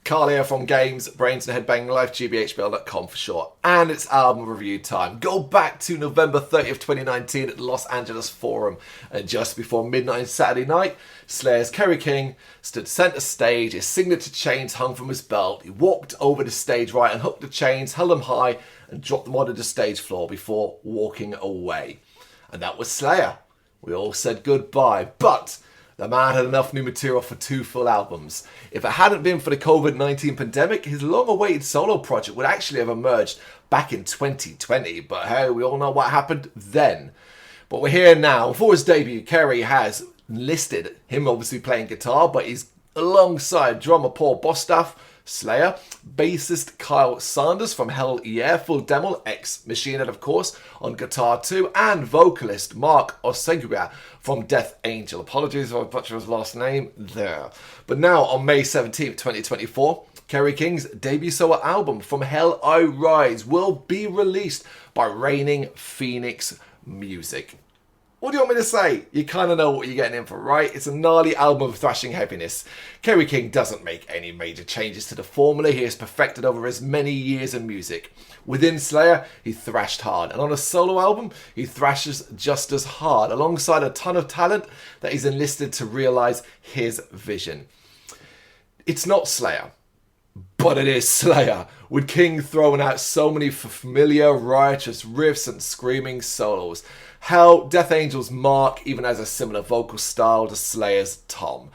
Carl here from Games, Brains and Headbanging Life, gbhblofficial.com for short. And it's album review time. Go back to November 30th, 2019 at the Los Angeles Forum. And just before midnight Saturday night, Slayer's Kerry King stood centre stage, his signature chains hung from his belt. He walked over the stage right and hooked the chains, held them high and dropped them onto the stage floor before walking away. And that was Slayer. We all said goodbye, but the man had enough new material for 2 full albums. If it hadn't been for the COVID-19 pandemic, his long-awaited solo project would actually have emerged back in 2020. But hey, we all know what happened then. But we're here now. For his debut, Kerry has listed him obviously playing guitar, but he's alongside drummer Paul Bostaph, Slayer, bassist Kyle Sanders from Hell Yeah, Full Demo, ex-Machine Head of course, on guitar too, and vocalist Mark Oseguera from Death Angel. Apologies if I butchered his last name there. But now on May 17th, 2024, Kerry King's debut solo album From Hell I Rise will be released by Reigning Phoenix Music. What do you want me to say? You kind of know what you're getting in for, right? It's a gnarly album of thrashing heaviness. Kerry King doesn't make any major changes to the formula he has perfected over his many years in music. Within Slayer, he thrashed hard, and on a solo album, he thrashes just as hard, alongside a ton of talent that he's enlisted to realise his vision. It's not Slayer, but it is Slayer, with King throwing out so many familiar, riotous riffs and screaming solos. Hell, Death Angel's Mark even has a similar vocal style to Slayer's Tom.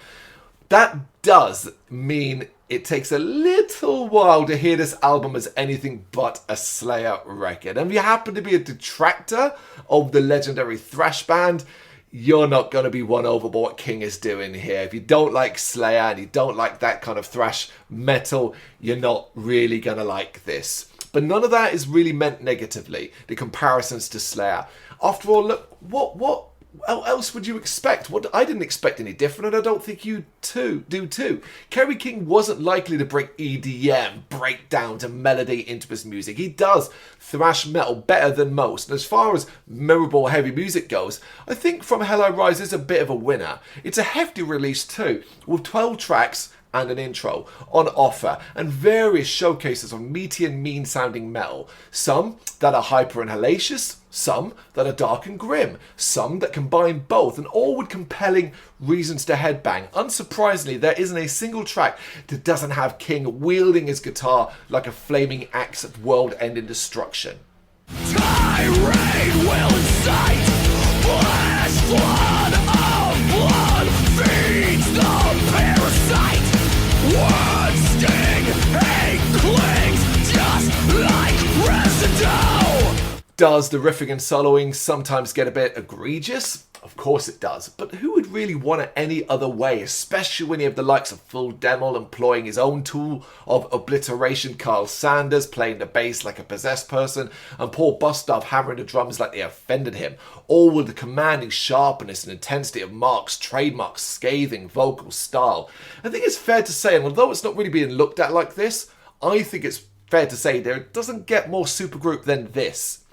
That does mean it takes a little while to hear this album as anything but a Slayer record. And if you happen to be a detractor of the legendary thrash band, you're not going to be won over by what King is doing here. If you don't like Slayer and you don't like that kind of thrash metal, you're not really going to like this. But none of that is really meant negatively, the comparisons to Slayer. After all, look, what else would you expect? I didn't expect any different, and I don't think you do too. Kerry King wasn't likely to bring EDM, breakdowns and melody into his music. He does thrash metal better than most, and as far as memorable heavy music goes, I think From Hell I Rise is a bit of a winner. It's a hefty release too, with 12 tracks and an intro on offer, and various showcases of meaty and mean sounding metal. Some that are hyper and hellacious, some that are dark and grim, some that combine both, and all with compelling reasons to headbang. Unsurprisingly, there isn't a single track that doesn't have King wielding his guitar like a flaming axe of world-ending destruction. Tirade will incite, flash flood of blood feeds the parasite. One sting, hate clings just like residue. Does the riffing and soloing sometimes get a bit egregious? Of course it does, but who would really want it any other way, especially when you have the likes of Full Demo employing his own tool of obliteration, Kyle Sanders playing the bass like a possessed person, and Paul Bostaph hammering the drums like they offended him, all with the commanding sharpness and intensity of Mark's trademark scathing vocal style. I think it's fair to say, and although it's not really being looked at like this, I think it's fair to say there doesn't get more supergroup than this.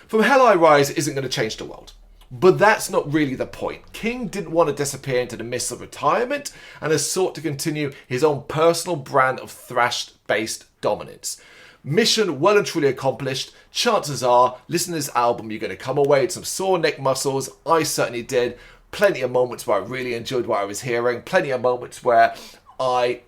From Hell I Rise isn't going to change the world. But that's not really the point. King didn't want to disappear into the mist of retirement and has sought to continue his own personal brand of thrash-based dominance. Mission well and truly accomplished. Chances are, listening to this album, you're going to come away with some sore neck muscles. I certainly did. Plenty of moments where I really enjoyed what I was hearing. Plenty of moments where I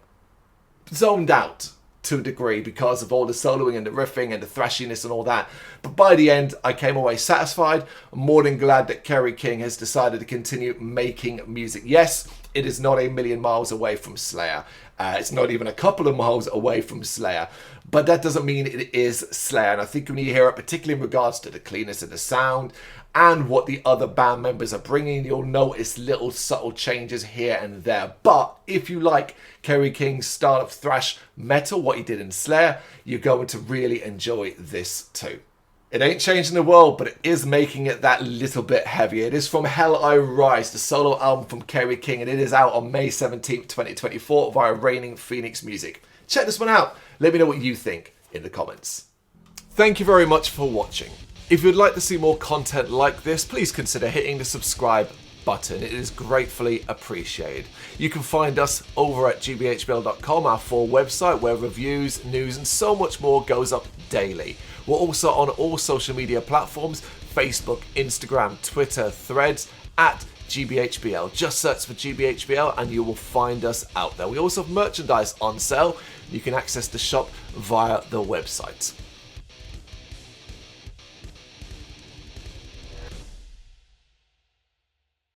zoned out to a degree because of all the soloing and the riffing and the thrashiness and all that. But by the end, I came away satisfied. I'm more than glad that Kerry King has decided to continue making music. Yes, it is not a million miles away from Slayer. It's not even a couple of miles away from Slayer. But that doesn't mean it is Slayer. And I think when you hear it, particularly in regards to the cleanness of the sound and what the other band members are bringing, you'll notice little subtle changes here and there. But if you like Kerry King's style of thrash metal, what he did in Slayer, you're going to really enjoy this too. It ain't changing the world, but it is making it that little bit heavier. It is From Hell I Rise, the solo album from Kerry King, and it is out on May 17th, 2024 via Reigning Phoenix Music. Check this one out. Let me know what you think in the comments. Thank you very much for watching. If you'd like to see more content like this, please consider hitting the subscribe button. It is gratefully appreciated. You can find us over at gbhbl.com, our full website, where reviews, news, and so much more goes up daily. We're also on all social media platforms: Facebook, Instagram, Twitter, Threads, at GBHBL. Just search for GBHBL and you will find us out there. We also have merchandise on sale. You can access the shop via the website.